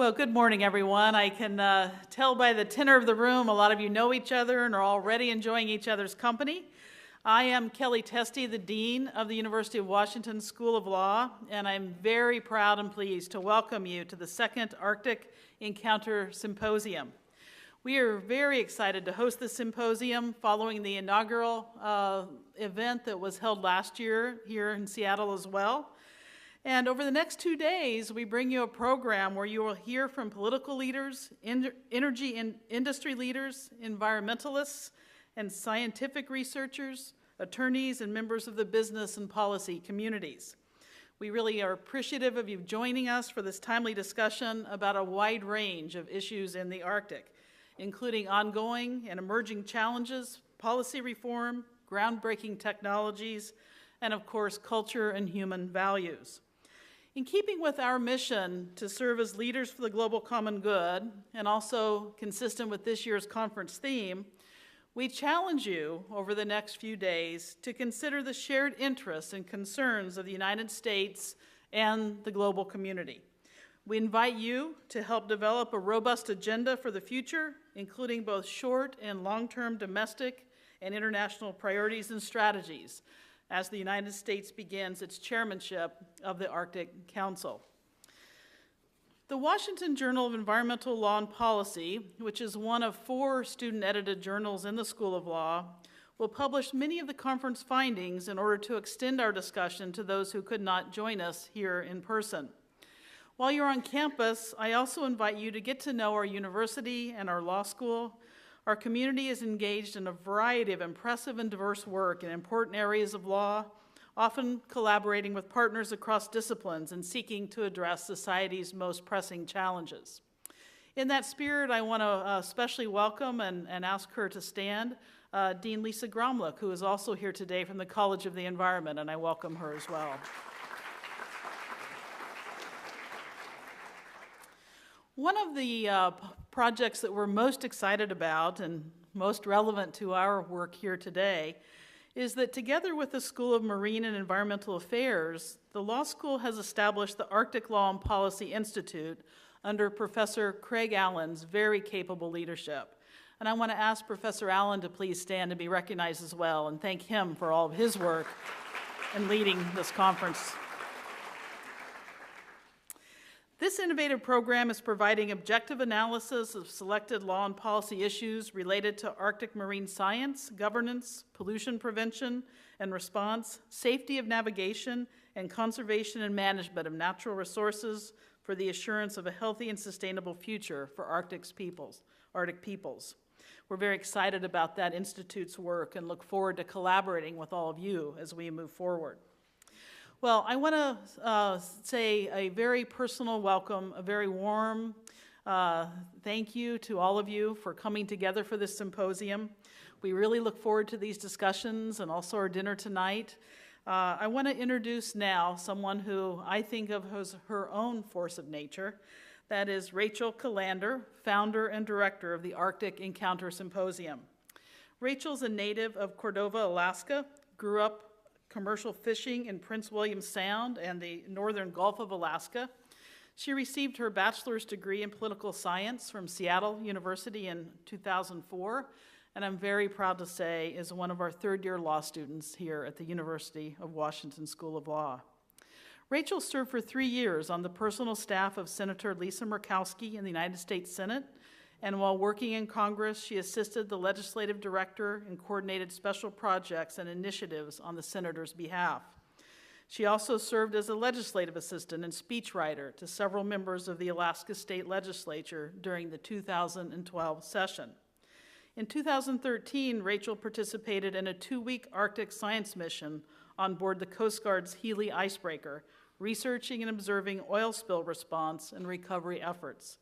Well, good morning, everyone. I can tell by the tenor of the room, a lot of you know each other and are already enjoying each other's company. I am Kellye Testy, the Dean of the University of Washington School of Law, and I'm very proud and pleased to welcome you to the second Arctic Encounter Symposium. We are very excited to host this symposium following the inaugural event that was held last year here in Seattle as well. And over the next 2 days, we bring you a program where you will hear from political leaders, energy and industry leaders, environmentalists, and scientific researchers, attorneys, and members of the business and policy communities. We really are appreciative of you joining us for this timely discussion about a wide range of issues in the Arctic, including ongoing and emerging challenges, policy reform, groundbreaking technologies, and of course, culture and human values. In keeping with our mission to serve as leaders for the global common good, and also consistent with this year's conference theme, we challenge you over the next few days to consider the shared interests and concerns of the United States and the global community. We invite you to help develop a robust agenda for the future, including both short and long-term domestic and international priorities and strategies, as the United States begins its chairmanship of the Arctic Council. The Washington Journal of Environmental Law and Policy, which is one of 4 student-edited journals in the School of Law, will publish many of the conference findings in order to extend our discussion to those who could not join us here in person. While you're on campus, I also invite you to get to know our university and our law school. Our community is engaged in a variety of impressive and diverse work in important areas of law, often collaborating with partners across disciplines and seeking to address society's most pressing challenges. In that spirit, I want to especially welcome and ask her to stand Dean Lisa Gromlich, who is also here today from the College of the Environment, and I welcome her as well. One of the projects that we're most excited about and most relevant to our work here today is that together with the School of Marine and Environmental Affairs, the law school has established the Arctic Law and Policy Institute under Professor Craig Allen's very capable leadership. And I want to ask Professor Allen to please stand and be recognized as well, and thank him for all of his work in leading this conference. This innovative program is providing objective analysis of selected law and policy issues related to Arctic marine science, governance, pollution prevention and response, safety of navigation, and conservation and management of natural resources for the assurance of a healthy and sustainable future for Arctic peoples. We're very excited about that Institute's work and look forward to collaborating with all of you as we move forward. Well, I want to say a very personal welcome, a very warm thank you to all of you for coming together for this symposium. We really look forward to these discussions and also our dinner tonight. I want to introduce now someone who I think of as her own force of nature. That is Rachel Kallander, founder and director of the Arctic Encounter Symposium. Rachel's a native of Cordova, Alaska, grew up commercial fishing in Prince William Sound and the northern Gulf of Alaska. She received her bachelor's degree in political science from Seattle University in 2004, and I'm very proud to say is one of our third-year law students here at the University of Washington School of Law. Rachel served for 3 years on the personal staff of Senator Lisa Murkowski in the United States Senate, and while working in Congress, she assisted the legislative director and coordinated special projects and initiatives on the senator's behalf. She also served as a legislative assistant and speechwriter to several members of the Alaska State Legislature during the 2012 session. In 2013, Rachel participated in a 2-week Arctic science mission on board the Coast Guard's Healy icebreaker, researching and observing oil spill response and recovery efforts.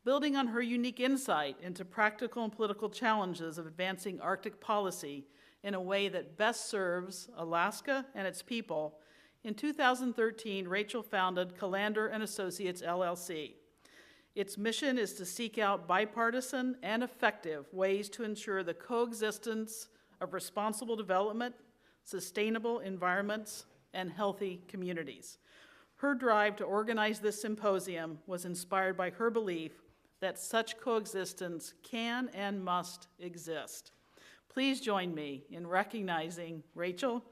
Building on her unique insight into practical and political challenges of advancing Arctic policy in a way that best serves Alaska and its people, in 2013, Rachel founded Kallander and Associates, LLC. Its mission is to seek out bipartisan and effective ways to ensure the coexistence of responsible development, sustainable environments, and healthy communities. Her drive to organize this symposium was inspired by her belief that such coexistence can and must exist. Please join me in recognizing Rachel,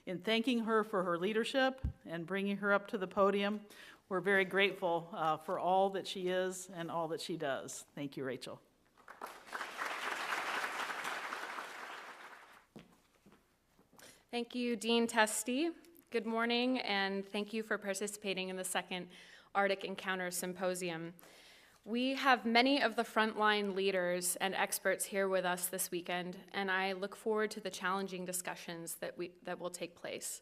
in thanking her for her leadership and bringing her up to the podium. We're very grateful for all that she is and all that she does. Thank you, Rachel. Thank you, Dean Testy. Good morning, and thank you for participating in the second Arctic Encounter Symposium. We have many of the frontline leaders and experts here with us this weekend, and I look forward to the challenging discussions that will take place.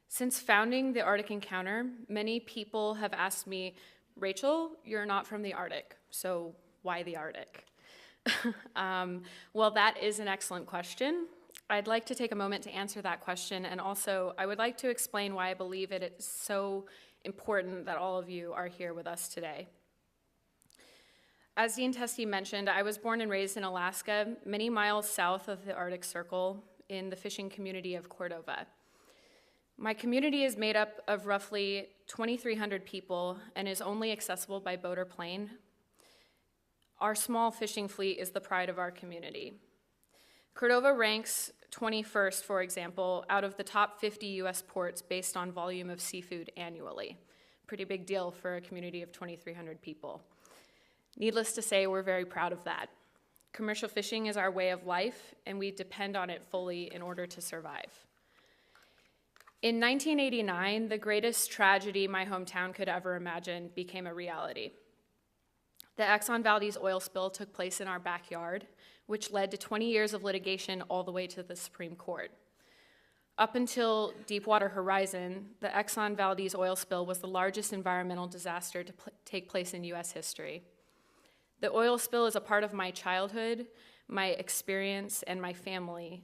Since founding the Arctic Encounter, many people have asked me, Rachel, you're not from the Arctic, so why the Arctic? Well, that is an excellent question. I'd like to take a moment to answer that question, and also I would like to explain why I believe it is so important that all of you are here with us today. As Dean Testy mentioned, I was born and raised in Alaska, many miles south of the Arctic Circle in the fishing community of Cordova. My community is made up of roughly 2,300 people and is only accessible by boat or plane. Our small fishing fleet is the pride of our community. Cordova ranks 21st, for example, out of the top 50 U.S. ports based on volume of seafood annually. Pretty big deal for a community of 2,300 people. Needless to say, we're very proud of that. Commercial fishing is our way of life, and we depend on it fully in order to survive. In 1989, the greatest tragedy my hometown could ever imagine became a reality. The Exxon Valdez oil spill took place in our backyard, which led to 20 years of litigation all the way to the Supreme Court. Up until Deepwater Horizon, the Exxon Valdez oil spill was the largest environmental disaster to take place in U.S. history. The oil spill is a part of my childhood, my experience, and my family,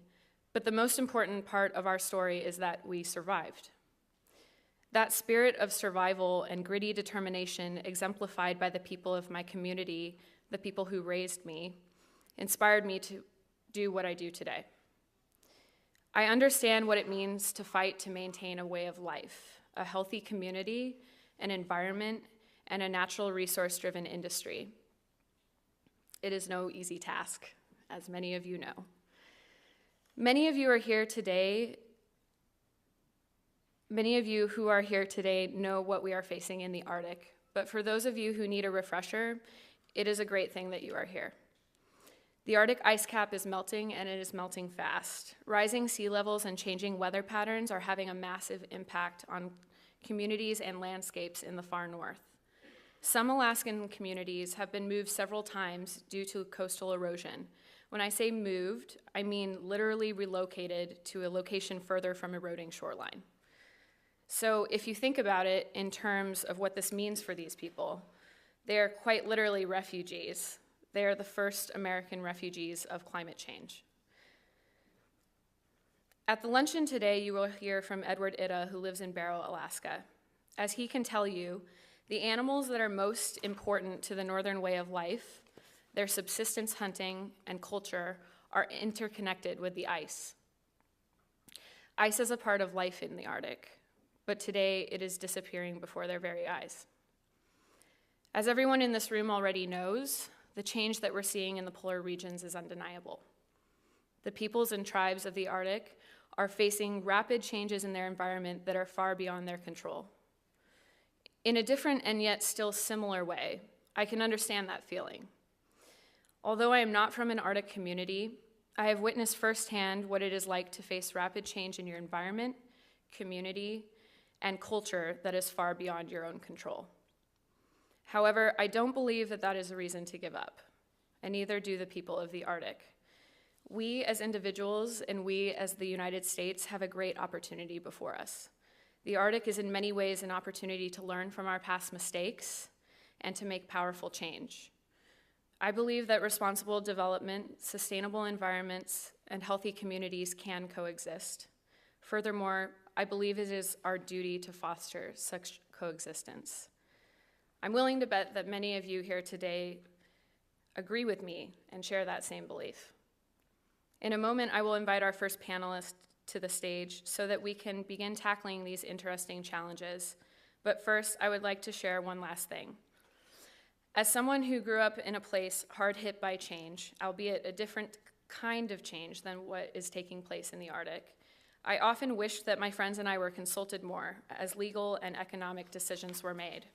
but the most important part of our story is that we survived. That spirit of survival and gritty determination exemplified by the people of my community, the people who raised me, inspired me to do what I do today. I understand what it means to fight to maintain a way of life, a healthy community, an environment, and a natural resource-driven industry. It is no easy task, as many of you know. Many of you who are here today know what we are facing in the Arctic, but for those of you who need a refresher, it is a great thing that you are here. The Arctic ice cap is melting, and it is melting fast. Rising sea levels and changing weather patterns are having a massive impact on communities and landscapes in the far north. Some Alaskan communities have been moved several times due to coastal erosion. When I say moved, I mean literally relocated to a location further from eroding shoreline. So if you think about it in terms of what this means for these people, they are quite literally refugees. They are the first American refugees of climate change. At the luncheon today, you will hear from Edward Itta, who lives in Barrow, Alaska. As he can tell you, the animals that are most important to the northern way of life, their subsistence hunting and culture, are interconnected with the ice. Ice is a part of life in the Arctic, but today it is disappearing before their very eyes. As everyone in this room already knows, the change that we're seeing in the polar regions is undeniable. The peoples and tribes of the Arctic are facing rapid changes in their environment that are far beyond their control. In a different and yet still similar way, I can understand that feeling. Although I am not from an Arctic community, I have witnessed firsthand what it is like to face rapid change in your environment, community, and culture that is far beyond your own control. However, I don't believe that that is a reason to give up, and neither do the people of the Arctic. We as individuals and we as the United States have a great opportunity before us. The Arctic is in many ways an opportunity to learn from our past mistakes and to make powerful change. I believe that responsible development, sustainable environments, and healthy communities can coexist. Furthermore, I believe it is our duty to foster such coexistence. I'm willing to bet that many of you here today agree with me and share that same belief. In a moment, I will invite our first panelist to the stage so that we can begin tackling these interesting challenges. But first, I would like to share one last thing. As someone who grew up in a place hard hit by change, albeit a different kind of change than what is taking place in the Arctic, I often wished that my friends and I were consulted more as legal and economic decisions were made.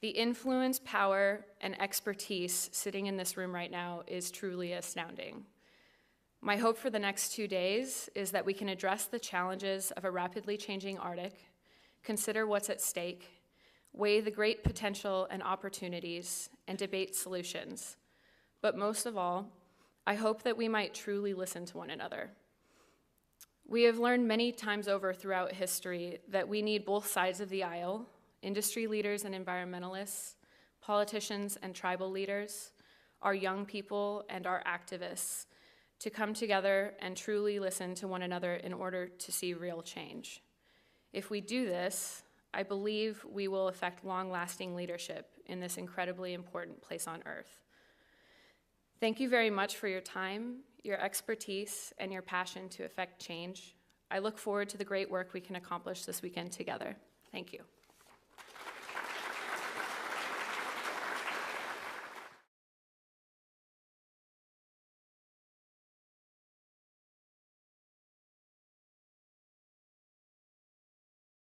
The influence, power, and expertise sitting in this room right now is truly astounding. My hope for the next 2 days is that we can address the challenges of a rapidly changing Arctic, consider what's at stake, weigh the great potential and opportunities, and debate solutions. But most of all, I hope that we might truly listen to one another. We have learned many times over throughout history that we need both sides of the aisle, industry leaders and environmentalists, politicians and tribal leaders, our young people and our activists, to come together and truly listen to one another in order to see real change. If we do this, I believe we will effect long-lasting leadership in this incredibly important place on Earth. Thank you very much for your time, your expertise, and your passion to effect change. I look forward to the great work we can accomplish this weekend together. Thank you.